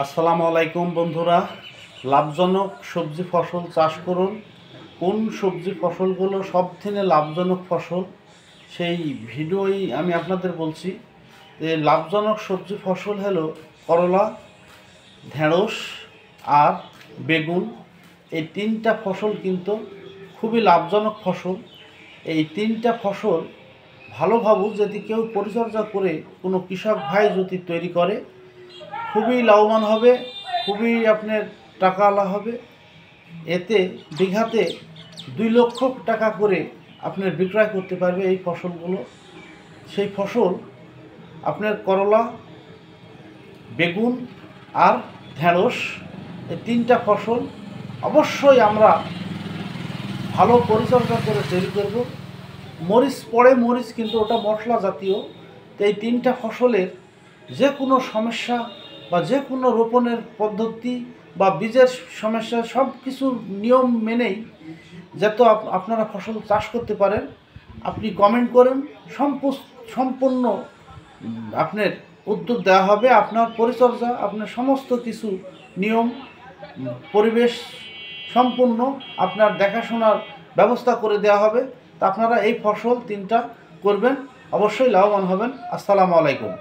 আসসালামু আলাইকুম বন্ধুরা। লাভজনক সবজি ফসল চাষ করুন। কোন সবজি ফসলগুলো সবথেকে লাভজনক ফসল সেই ভিডিওই আমি আপনাদের বলছি। যে লাভজনক সবজি ফসল হলো করলা, ঢেঁড়স আর বেগুন। এই তিনটা ফসল কিন্তু খুবই লাভজনক ফসল। এই তিনটা ফসল ভালোভাবে যদি কেউ পরিচর্যা করে কোনো কৃষক ভাই যদি তৈরি করে, খুবই লাভবান হবে, খুবই আপনার টাকাওয়ালা হবে। এতে বিঘাতে 2 লক্ষ টাকা করে আপনার বিক্রয় করতে পারবে এই ফসলগুলো। সেই ফসল আপনার করলা, বেগুন আর ঢেঁড়স, এই তিনটা ফসল অবশ্যই আমরা ভালো পরিচর্যা করে তৈরি করব। মরিচ পড়ে, মরিচ কিন্তু ওটা মশলা জাতীয়। তো এই তিনটা ফসলের যে কোনো সমস্যা বা যে কোনো রোপণের পদ্ধতি বা বীজের সমস্যা সব কিছু নিয়ম মেনেই যাতে আপনারা ফসল চাষ করতে পারেন। আপনি কমেন্ট করেন, সম্পূর্ণ আপনার উদ্যোগ দেওয়া হবে। আপনার পরিচর্যা, আপনার সমস্ত কিছু নিয়ম, পরিবেশ সম্পূর্ণ আপনার দেখাশোনার ব্যবস্থা করে দেওয়া হবে। তা আপনারা এই ফসল তিনটা করবেন, অবশ্যই লাভবান হবেন। আসসালামু আলাইকুম।